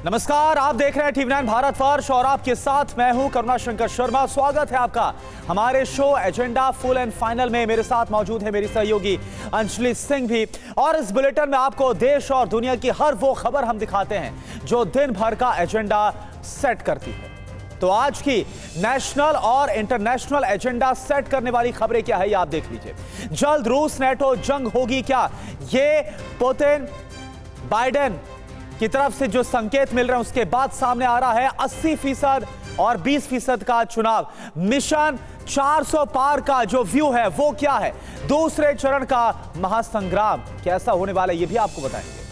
नमस्कार, आप देख रहे हैं टीवी 9 भारतवर्ष और आपके साथ मैं हूं करुणा शंकर शर्मा। स्वागत है आपका हमारे show agenda full and final में। मेरे साथ मौजूद है मेरी सहयोगी अंजलि सिंह भी। और इस बुलेटिन में आपको देश और दुनिया की हर वो खबर हम दिखाते हैं जो दिन भर का एजेंडा सेट करती है। तो आज की नेशनल और इंटरनेशनल एजेंडा सेट करने वाली खबरें क्या है, ये आप देख लीजिए। जल्द रूस नेटो जंग होगी क्या, ये पुतिन बाइडेन की तरफ से जो संकेत मिल रहे हैं उसके बाद सामने आ रहा है। 80% और 20% का चुनाव मिशन 400 पार का जो व्यू है वो क्या है, दूसरे चरण का महासंग्राम कैसा होने वाला है, ये भी आपको बताएंगे।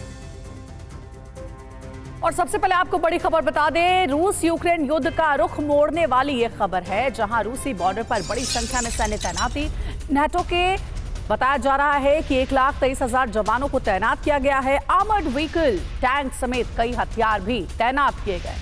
और सबसे पहले आपको बड़ी खबर बता दें, रूस यूक्रेन युद्ध का रुख मोड़ने वाली ये खबर है, जहां रूसी बॉर्डर पर बड़ी संख्या में सैन्य तैनाती। नाटो के बताया जा रहा है कि 1,23,000 जवानों को तैनात किया गया है। आर्मर्ड व्हीकल, टैंक समेत कई हथियार भी तैनात किए गए।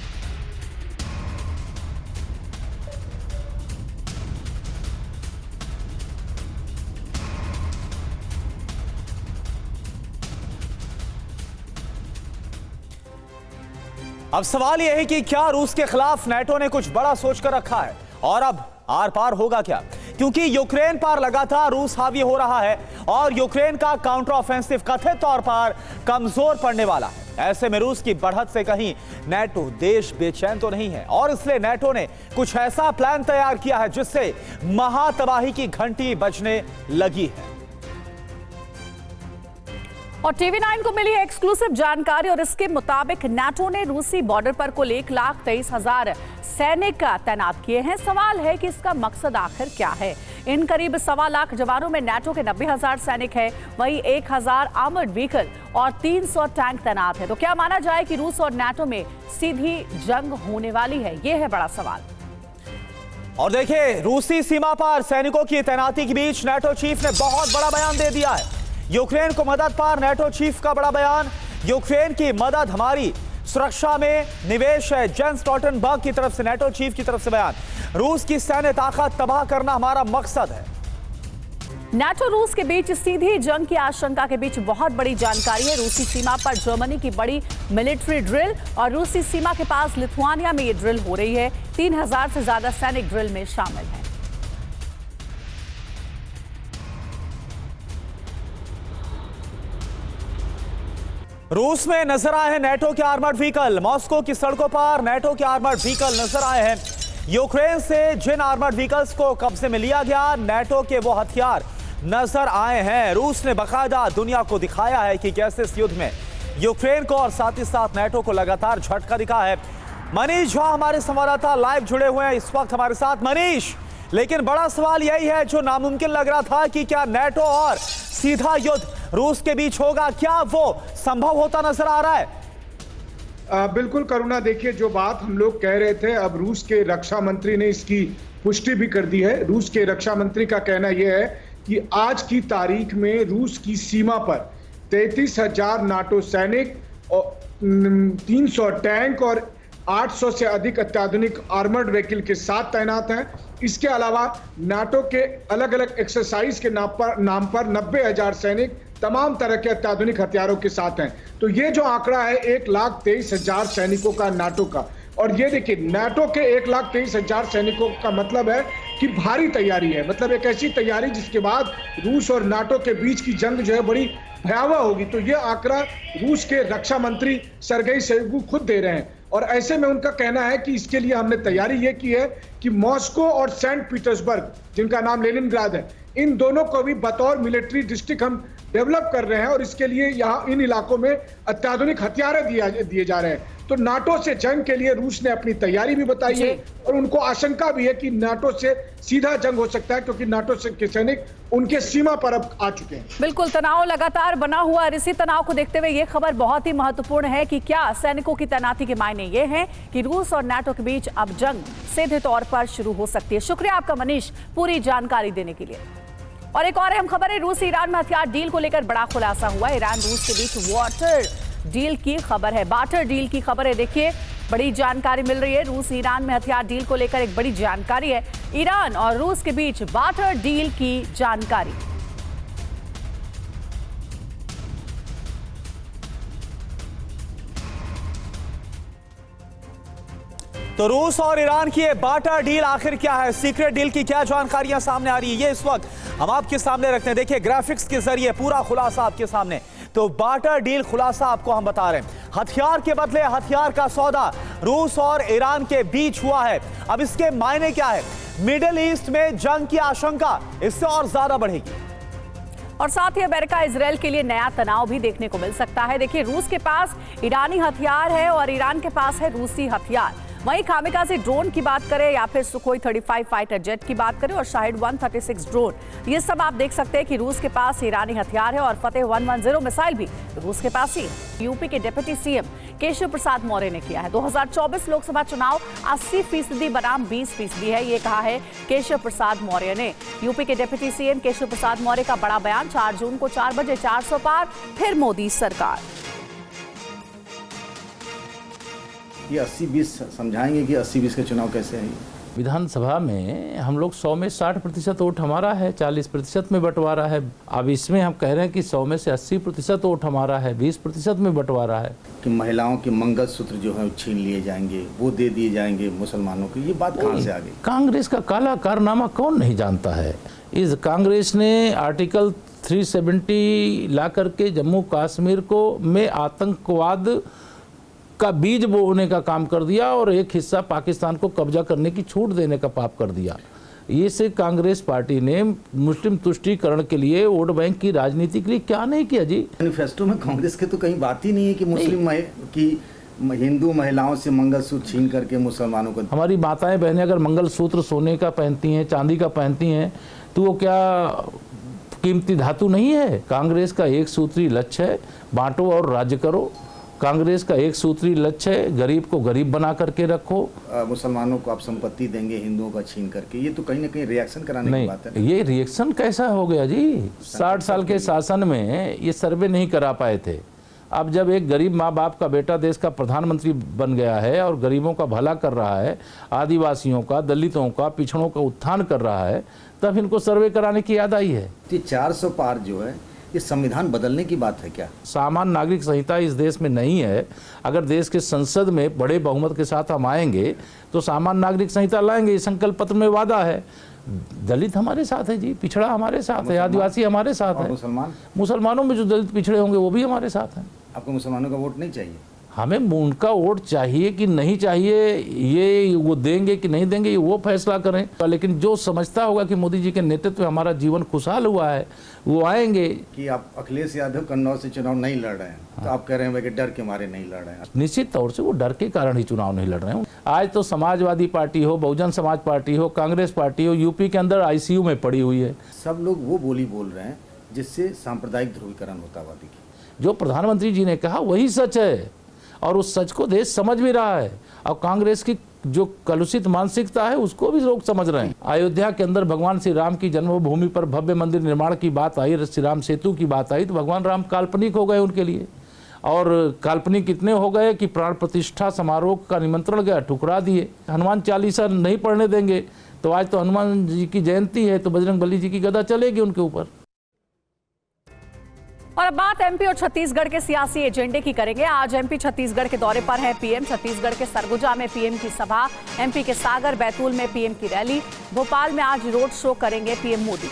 अब सवाल यह है कि क्या रूस के खिलाफ नाटो ने कुछ बड़ा सोचकर रखा है और अब आर पार होगा क्या, क्योंकि यूक्रेन पर लगातार रूस हावी हो रहा है और यूक्रेन का काउंटर ऑफेंसिव कथित तौर पर कमजोर पड़ने वाला है। ऐसे में रूस की बढ़त से कहीं नाटो देश बेचैन तो नहीं है और इसलिए नाटो ने कुछ ऐसा प्लान तैयार किया है जिससे महातबाही की घंटी बजने लगी है। और टीवी 9 को मिली है एक्सक्लूसिव जानकारी और इसके मुताबिक नाटो ने रूसी बॉर्डर पर कुल 1,23,000 सैनिक तैनात किए हैं। सवाल है कि इसका मकसद आखिर क्या है। इन करीब 1.25 लाख जवानों में नाटो के 90,000 सैनिक हैं, वहीं 1,000 आर्मर्ड व्हीकल और 300 टैंक तैनात है। तो क्या माना जाए कि रूस और नाटो में सीधी जंग होने वाली है, यह है बड़ा सवाल। और देखिए, रूसी सीमा पर सैनिकों की तैनाती के बीच नाटो चीफ ने बहुत बड़ा बयान दे दिया है। यूक्रेन को मदद पर नाटो चीफ का बड़ा बयान, यूक्रेन की मदद हमारी सुरक्षा में निवेश है। जेंस स्टोल्टनबर्ग की तरफ से नाटो चीफ की तरफ से बयान, रूस की सैन्य ताकत तबाह करना हमारा मकसद है। नाटो रूस के बीच सीधी जंग की आशंका के बीच बहुत बड़ी जानकारी है। रूसी सीमा पर जर्मनी की बड़ी मिलिट्री ड्रिल और रूसी सीमा के पास लिथुआनिया में ये ड्रिल हो रही है। 3,000 से ज्यादा सैनिक ड्रिल में शामिल हैं। रूस में नजर आए हैं नाटो के आर्मर्ड व्हीकल। मॉस्को की सड़कों पर नाटो के आर्मर्ड व्हीकल नजर आए हैं। यूक्रेन से जिन आर्मर्ड व्हीकल्स को कब्जे में लिया गया, नाटो के वो हथियार नजर आए हैं। रूस ने बकायदा दुनिया को दिखाया है कि कैसे इस युद्ध में यूक्रेन को और साथ ही साथ नाटो को लगातार झटका दिखा है। मनीष झा हमारे संवाददाता लाइव जुड़े हुए हैं इस वक्त हमारे साथ। मनीष, लेकिन बड़ा सवाल यही है जो नामुमकिन लग रहा था कि क्या नाटो और सीधा युद्ध रूस के बीच होगा, क्या वो संभव होता नजर आ रहा है? बिल्कुल करुणा, देखिए जो बात हम लोग कह रहे थे, अब रूस के रक्षा मंत्री ने इसकी पुष्टि भी कर दी है। रूस के रक्षा मंत्री का कहना यह है कि आज की तारीख में रूस की सीमा पर 33,000 नाटो सैनिक और 300 टैंक और 800 से अधिक अत्याधुनिक आर्मर्ड व्हीकल के साथ तैनात हैं। इसके अलावा नाटो के अलग अलग एक्सरसाइज के नाम पर 90,000 सैनिक तमाम तरह के अत्याधुनिक हथियारों के साथ हैं। तो ये जो आंकड़ा है 1,23,000 सैनिकों का नाटो का, और ये देखिए नाटो के 1,23,000 सैनिकों का मतलब है कि भारी तैयारी है, मतलब एक ऐसी तैयारी जिसके बाद रूस और नाटो के बीच की जंग जो है बड़ी भयावह होगी। तो ये आंकड़ा रूस के रक्षा मंत्री सर्गेई शोइगु खुद दे रहे हैं और ऐसे में उनका कहना है कि इसके लिए हमने तैयारी ये की है कि मॉस्को और सेंट पीटर्सबर्ग, जिनका नाम लेनिनग्राद है, इन दोनों को भी बतौर मिलिट्री डिस्ट्रिक्ट हम डेवलप कर रहे हैं और इसके लिए यहाँ इन इलाकों में अत्याधुनिक हथियार दिए जा रहे हैं। तो नाटो से जंग के लिए रूस ने अपनी तैयारी भी बताई है और उनको आशंका भी है कि नाटो से सीधा जंग हो सकता है, क्योंकि नाटो के सैनिक उनके सीमा पर अब आ चुके हैं। बिल्कुल, तनाव लगातार बना हुआ है। इसी तनाव को देखते हुए ये खबर बहुत ही महत्वपूर्ण है कि क्या सैनिकों की तैनाती के मायने ये हैं कि रूस और नाटो के बीच अब जंग सीधे तौर पर शुरू हो सकती है। शुक्रिया आपका मनीष पूरी जानकारी देने के लिए। और एक और अहम खबर है, रूस ईरान में हथियार डील को लेकर बड़ा खुलासा हुआ। ईरान रूस के बीच वाटर डील की खबर है, बार्टर डील की खबर है। देखिए, बड़ी जानकारी मिल रही है। रूस ईरान में हथियार डील को लेकर एक बड़ी जानकारी है। ईरान और रूस के बीच बार्टर डील की जानकारी। तो रूस और ईरान की ये बार्टर डील आखिर क्या है, सीक्रेट डील की क्या जानकारियां सामने आ रही है, ये इस वक्त हम आपके सामने रखते हैं। देखिए ग्राफिक्स के जरिए पूरा खुलासा आपके सामने। तो बार्टर डील खुलासा आपको हम बता रहे हैं। हथियार के बदले हथियार का सौदा रूस और ईरान के बीच हुआ है। अब इसके मायने क्या है? मिडिल ईस्ट में जंग की आशंका इससे और ज्यादा बढ़ेगी और साथ ही अमेरिका इजरायल के लिए नया तनाव भी देखने को मिल सकता है। देखिए रूस के पास ईरानी हथियार है और ईरान के पास है रूसी हथियार। वहीं कामिकाज़े ड्रोन की बात करें या फिर सुखोई 35 फाइटर जेट की बात करें और शाहिद 136 ड्रोन, ये सब आप देख सकते हैं कि रूस के पास ईरानी हथियार है और फतेह 110 मिसाइल भी रूस के पास ही। यूपी के डिप्टी सीएम केशव प्रसाद मौर्य ने किया है 2024 लोकसभा चुनाव 80% बनाम 20% है, ये कहा है केशव प्रसाद मौर्य ने। यूपी के डिप्टी सीएम केशव प्रसाद मौर्य का बड़ा बयान, 4 जून को 4 बजे 400 पार, फिर मोदी सरकार। ये 80-20 समझाएंगे कि 80-20 का चुनाव कैसे है। विधानसभा में हम लोग 100 में 60% वोट हमारा है, 40% में बंटवारा है। अब इसमें हम कह रहे हैं कि 100 में से 80% वोट हमारा है, 20% में बंटवारा है। कि महिलाओं के मंगलसूत्र जो है छीन लिए जाएंगे, वो दे दिए जाएंगे मुसलमानों को, ये बात कहाँ से आ गई? कांग्रेस का काला कारनामा कौन नहीं जानता है। इस कांग्रेस ने आर्टिकल 370 ला करके जम्मू कश्मीर को में आतंकवाद का बीज बोने का काम कर दिया और एक हिस्सा पाकिस्तान को कब्जा करने की छूट देने का पाप कर दिया। ये से कांग्रेस पार्टी ने मुस्लिम तुष्टीकरण के लिए वोट बैंक की राजनीति के लिए क्या नहीं किया जी। मैनिफेस्टो में कांग्रेस के तो कहीं बात ही नहीं है कि मुस्लिम की हिंदू महिलाओं से मंगलसूत्र छीन करके मुसलमानों को। हमारी माताएं बहनें अगर मंगलसूत्र सोने का पहनती हैं, चांदी का पहनती हैं, तो वो क्या कीमती धातु नहीं है? कांग्रेस का एक सूत्री लक्ष्य है, बांटो और राज्य करो। कांग्रेस का एक सूत्री लक्ष्य है, गरीब को गरीब बना करके रखो। मुसलमानों को आप संपत्ति देंगे हिंदुओं का छीन करके, ये तो कहीं ना कहीं रिएक्शन कराने की बात है। ये रिएक्शन कैसा हो गया जी? 60 साल के शासन में ये सर्वे नहीं करा पाए थे। अब जब एक गरीब माँ बाप का बेटा देश का प्रधानमंत्री बन गया है और गरीबों का भला कर रहा है, आदिवासियों का, दलितों का, पिछड़ों का उत्थान कर रहा है, तब इनको सर्वे कराने की याद आई है। 400 पार जो है ये संविधान बदलने की बात है क्या? सामान्य नागरिक संहिता इस देश में नहीं है। अगर देश के संसद में बड़े बहुमत के साथ हम आएंगे तो सामान्य नागरिक संहिता लाएंगे। इस संकल्प पत्र में वादा है। दलित हमारे साथ है जी, पिछड़ा हमारे साथ है, आदिवासी हमारे साथ है, मुसलमानों में जो दलित पिछड़े होंगे वो भी हमारे साथ हैं। आपको मुसलमानों का वोट नहीं चाहिए? हमें उनका वोट चाहिए कि नहीं चाहिए, ये वो देंगे कि नहीं देंगे, ये वो फैसला करें। लेकिन जो समझता होगा कि मोदी जी के नेतृत्व में हमारा जीवन खुशहाल हुआ है, वो आएंगे। कि आप अखिलेश यादव कन्नौज से चुनाव नहीं लड़ रहे हैं, तो आप कह रहे हैं कि डर के मारे नहीं लड़ रहे हैं। निश्चित तौर से वो डर के कारण ही चुनाव नहीं लड़ रहे हैं। आज तो समाजवादी पार्टी हो, बहुजन समाज पार्टी हो, कांग्रेस पार्टी हो, यूपी के अंदर ICU में पड़ी हुई है। सब लोग वो बोली बोल रहे हैं जिससे सांप्रदायिक ध्रुवीकरण होता हुआ दिखे। जो प्रधानमंत्री जी ने कहा वही सच है और उस सच को देश समझ भी रहा है। और कांग्रेस की जो कलुषित मानसिकता है उसको भी लोग समझ रहे हैं। अयोध्या के अंदर भगवान श्री राम की जन्मभूमि पर भव्य मंदिर निर्माण की बात आई, श्री राम सेतु की बात आई, तो भगवान राम काल्पनिक हो गए उनके लिए। और काल्पनिक इतने हो गए कि प्राण प्रतिष्ठा समारोह का निमंत्रण गया, ठुकरा दिए। हनुमान चालीसा नहीं पढ़ने देंगे, तो आज तो हनुमान जी की जयंती है, तो बजरंगबली जी की गदा चलेगी उनके ऊपर। और अब बात MP और छत्तीसगढ़ के सियासी एजेंडे की करेंगे। आज MP छत्तीसगढ़ के दौरे पर है PM। छत्तीसगढ़ के सरगुजा में PM की सभा, MP के सागर बैतूल में PM की रैली, भोपाल में आज रोड शो करेंगे PM मोदी।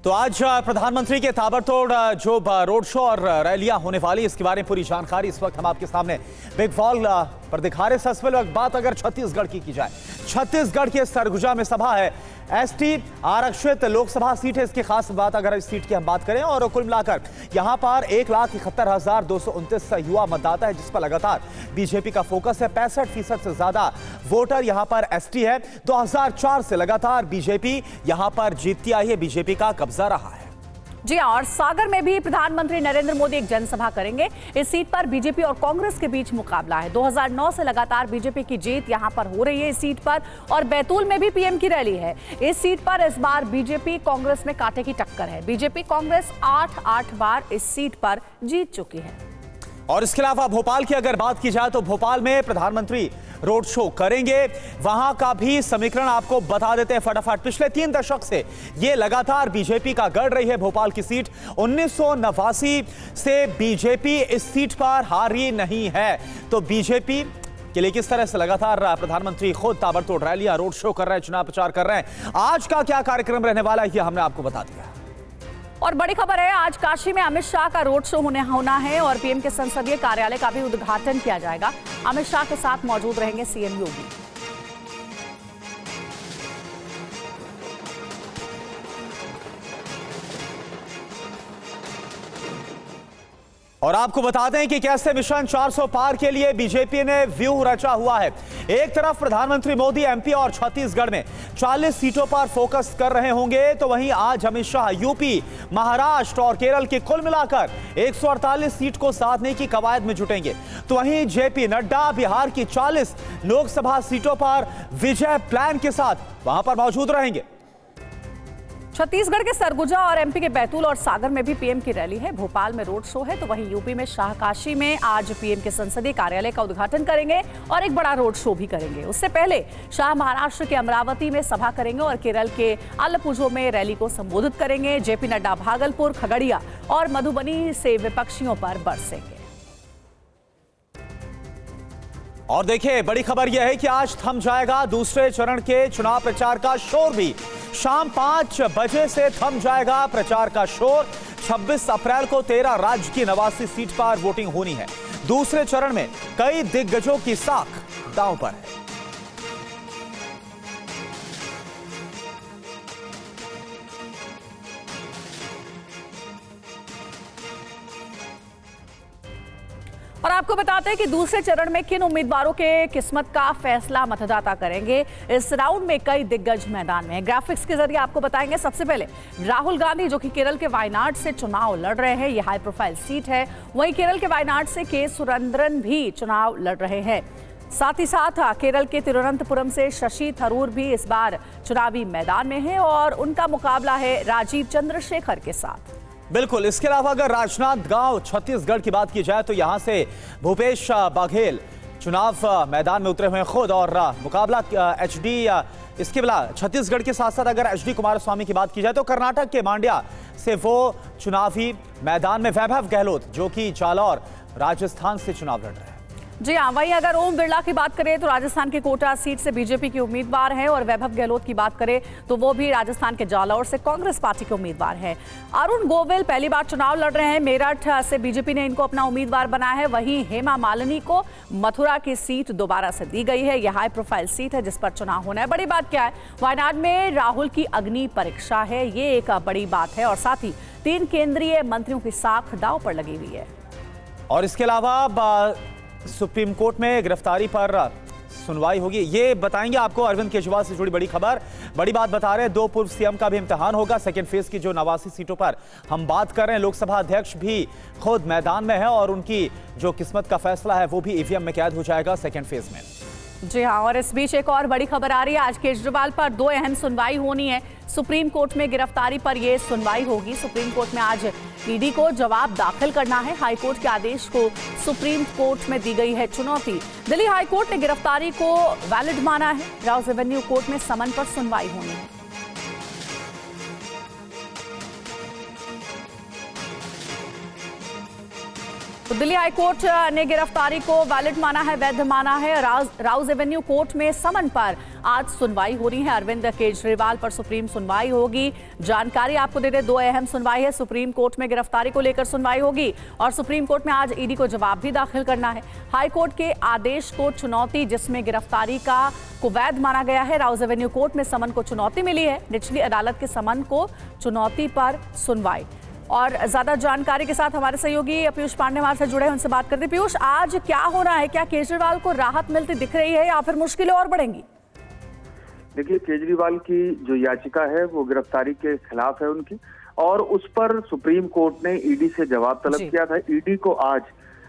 तो आज प्रधानमंत्री के ताबड़तोड़ जो रोड शो और रैलियां होने वाली, इसके बारे में पूरी जानकारी इस वक्त हम आपके सामने बिग वॉल पर दिखा रहे। सबसे पहले बात अगर छत्तीसगढ़ की जाए, छत्तीसगढ़ के सरगुजा में सभा है। ST आरक्षित लोकसभा सीट है, इसकी खास बात अगर इस सीट की हम बात करें, और कुल मिलाकर यहां पर 1,71,229 युवा मतदाता है, जिस पर लगातार बीजेपी का फोकस है। 65% से ज्यादा वोटर यहां पर ST है। 2004 से लगातार बीजेपी यहां पर जीतती आई है, बीजेपी का कब्जा रहा है। जी हाँ, और सागर में भी प्रधानमंत्री नरेंद्र मोदी एक जनसभा करेंगे। इस सीट पर बीजेपी और कांग्रेस के बीच मुकाबला है। 2009 से लगातार बीजेपी की जीत यहां पर हो रही है इस सीट पर, और बैतूल में भी PM की रैली है। इस सीट पर इस बार बीजेपी कांग्रेस में कांटे की टक्कर है। बीजेपी कांग्रेस 8 बार इस सीट पर जीत चुकी है। और इसके अलावा भोपाल की अगर बात की जाए तो भोपाल में प्रधानमंत्री रोड शो करेंगे, वहां का भी समीकरण आपको बता देते हैं फटाफट। पिछले 3 दशक से ये लगातार बीजेपी का गढ़ रही है भोपाल की सीट। 1989 से बीजेपी इस सीट पर हारी नहीं है। तो बीजेपी के लिए किस तरह से लगातार प्रधानमंत्री खुद ताबड़तोड़ रैलियां, रोड शो कर रहे हैं, चुनाव प्रचार कर रहे हैं। आज का क्या कार्यक्रम रहने वाला है ये हमने आपको बता दिया। और बड़ी खबर है, आज काशी में अमित शाह का रोड शो होना है और पीएम के संसदीय कार्यालय का भी उद्घाटन किया जाएगा। अमित शाह के साथ मौजूद रहेंगे सीएम योगी। और आपको बता दें कि कैसे मिशन 400 पार के लिए बीजेपी ने व्यूह रचा हुआ है। एक तरफ प्रधानमंत्री मोदी एमपी और छत्तीसगढ़ में 40 सीटों पर फोकस कर रहे होंगे, तो वहीं आज अमित शाह यूपी, महाराष्ट्र और केरल के कुल मिलाकर 148 सीट को साधने की कवायद में जुटेंगे। तो वहीं जेपी नड्डा बिहार की 40 लोकसभा सीटों पर विजय प्लान के साथ वहां पर मौजूद रहेंगे। छत्तीसगढ़ के सरगुजा और एमपी के बैतूल और सागर में भी पीएम की रैली है। भोपाल में रोड शो है, तो वहीं यूपी में शाहकाशी में आज पीएम के संसदीय कार्यालय का उद्घाटन करेंगे और एक बड़ा रोड शो भी करेंगे। उससे पहले शाह महाराष्ट्र के अमरावती में सभा करेंगे और केरल के अलपुझो में रैली को संबोधित करेंगे। जेपी नड्डा भागलपुर, खगड़िया और मधुबनी से विपक्षियों पर बरसेंगे। और देखिए, बड़ी खबर यह है कि आज थम जाएगा दूसरे चरण के चुनाव प्रचार का शोर भी। शाम 5 बजे से थम जाएगा प्रचार का शोर। 26 अप्रैल को 13 राज्य की 89 सीट पर वोटिंग होनी है। दूसरे चरण में कई दिग्गजों की साख दांव पर है। और आपको बताते हैं कि दूसरे चरण में किन उम्मीदवारों के किस्मत का फैसला मतदाता करेंगे। इस राउंड में कई दिग्गज मैदान में हैं। ग्राफिक्स के जरिए आपको बताएंगे। सबसे पहले राहुल गांधी, जो कि केरल के वायनाड से चुनाव लड़ रहे हैं, यह हाई प्रोफाइल सीट है। वहीं केरल के वायनाड से के सुरेंद्रन भी चुनाव लड़ रहे हैं। साथ ही साथ केरल के तिरुवनंतपुरम से शशि थरूर भी इस बार चुनावी मैदान में है और उनका मुकाबला है राजीव चंद्रशेखर के साथ। बिल्कुल। इसके अलावा अगर राजनांदगांव छत्तीसगढ़ की बात की जाए तो यहां से भूपेश बघेल चुनाव मैदान में उतरे हुए हैं खुद और मुकाबला एचडी। इसके अलावा छत्तीसगढ़ के साथ साथ अगर एचडी कुमारस्वामी की बात की जाए तो कर्नाटक के मांड्या से वो चुनावी मैदान में वैभव गहलोत, जो कि जालौर राजस्थान से चुनाव लड़ रहे हैं। जी हाँ, वहीं अगर ओम बिरला की बात करें तो राजस्थान के कोटा सीट से बीजेपी के उम्मीदवार हैं और वैभव गहलोत की बात करें तो वो भी राजस्थान के जालौर से कांग्रेस पार्टी के उम्मीदवार हैं। अरुण गोविल पहली बार चुनाव लड़ रहे हैं। मेरठ से बीजेपी ने इनको अपना उम्मीदवार बनाया है। वहीं हेमा मालिनी को मथुरा की सीट दोबारा से दी गई है। यह हाई प्रोफाइल सीट है जिस पर चुनाव होना है। बड़ी बात क्या है, वायनाड में राहुल की अग्नि परीक्षा है, ये एक बड़ी बात है। और साथ ही 3 केंद्रीय मंत्रियों की साख दांव पर लगी हुई है। और इसके अलावा सुप्रीम कोर्ट में गिरफ्तारी पर सुनवाई होगी, ये बताएंगे आपको। अरविंद केजरीवाल से जुड़ी बड़ी खबर, बड़ी बात बता रहे हैं। 2 पूर्व सीएम का भी इम्तिहान होगा। सेकेंड फेज की जो 89 सीटों पर हम बात कर रहे हैं, लोकसभा अध्यक्ष भी खुद मैदान में है और उनकी जो किस्मत का फैसला है वो भी ईवीएम में कैद हो जाएगा सेकेंड फेज में। जी हाँ, और इस बीच एक और बड़ी खबर आ रही है। आज केजरीवाल पर 2 अहम सुनवाई होनी है। सुप्रीम कोर्ट में गिरफ्तारी पर यह सुनवाई होगी। सुप्रीम कोर्ट में आज ईडी को जवाब दाखिल करना है। हाईकोर्ट के आदेश को सुप्रीम कोर्ट में दी गई है चुनौती। दिल्ली हाईकोर्ट ने गिरफ्तारी को वैलिड माना है। राउज एवेन्यू कोर्ट में समन पर सुनवाई होनी है। तो दिल्ली हाईकोर्ट ने गिरफ्तारी को वैलिड माना है, वैध माना है। राउज एवेन्यू कोर्ट में समन पर आज सुनवाई हो रही है। अरविंद केजरीवाल पर सुप्रीम सुनवाई होगी। जानकारी आपको दे दे, 2 अहम सुनवाई है। सुप्रीम कोर्ट में गिरफ्तारी को लेकर सुनवाई होगी और सुप्रीम कोर्ट में आज ईडी को जवाब भी दाखिल करना है। हाईकोर्ट के आदेश को चुनौती, जिसमें गिरफ्तारी को वैध माना गया है। राउज एवेन्यू कोर्ट में समन को चुनौती मिली है। निचली अदालत के समन को चुनौती पर सुनवाई। और ज्यादा जानकारी के साथ हमारे सहयोगी पीयूष पांडे हमारे साथ जुड़े हैं, उनसे बात करते हैं। पीयूष, आज क्या हो रहा है? क्या केजरीवाल को राहत मिलती दिख रही है या फिर मुश्किलें और बढ़ेंगी? देखिए, केजरीवाल की जो याचिका है वो गिरफ्तारी के खिलाफ है उनकी, और उस पर सुप्रीम कोर्ट ने ईडी से जवाब तलब किया था। ईडी को आज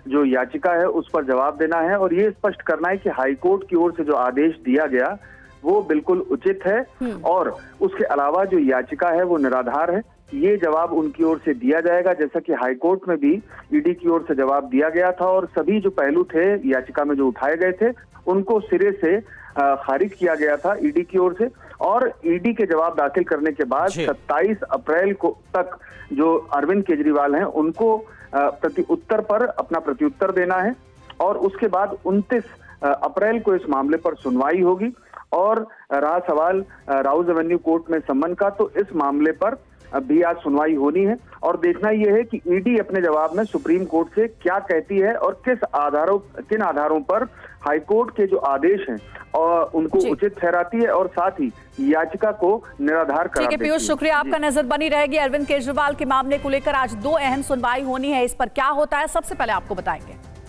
जो याचिका है उस पर जवाब देना है और ये स्पष्ट करना है कि हाईकोर्ट की ओर से जो आदेश दिया गया वो बिल्कुल उचित है और उसके अलावा जो याचिका है वो निराधार है। ये जवाब उनकी ओर से दिया जाएगा, जैसा कि हाईकोर्ट में भी ईडी की ओर से जवाब दिया गया था और सभी जो पहलू थे याचिका में जो उठाए गए थे उनको सिरे से खारिज किया गया था ईडी की ओर से। और ईडी के जवाब दाखिल करने के बाद 27 अप्रैल को तक जो अरविंद केजरीवाल हैं उनको प्रत्युत्तर पर अपना प्रत्युत्तर देना है और उसके बाद 29 अप्रैल को इस मामले पर सुनवाई होगी। और रहा सवाल राउज एवेन्यू कोर्ट में सम्मन का, तो इस मामले पर भी आज सुनवाई होनी है और देखना यह है कि ईडी अपने जवाब में सुप्रीम कोर्ट से क्या कहती है और किन आधारों पर हाईकोर्ट के जो आदेश हैं और उनको उचित ठहराती है और साथ ही याचिका को निराधार करार देती है। पीयूष, शुक्रिया, आपका नजर बनी रहेगी। अरविंद केजरीवाल के मामले को लेकर आज 2 अहम सुनवाई होनी है, इस पर क्या होता है सबसे पहले आपको बताएंगे।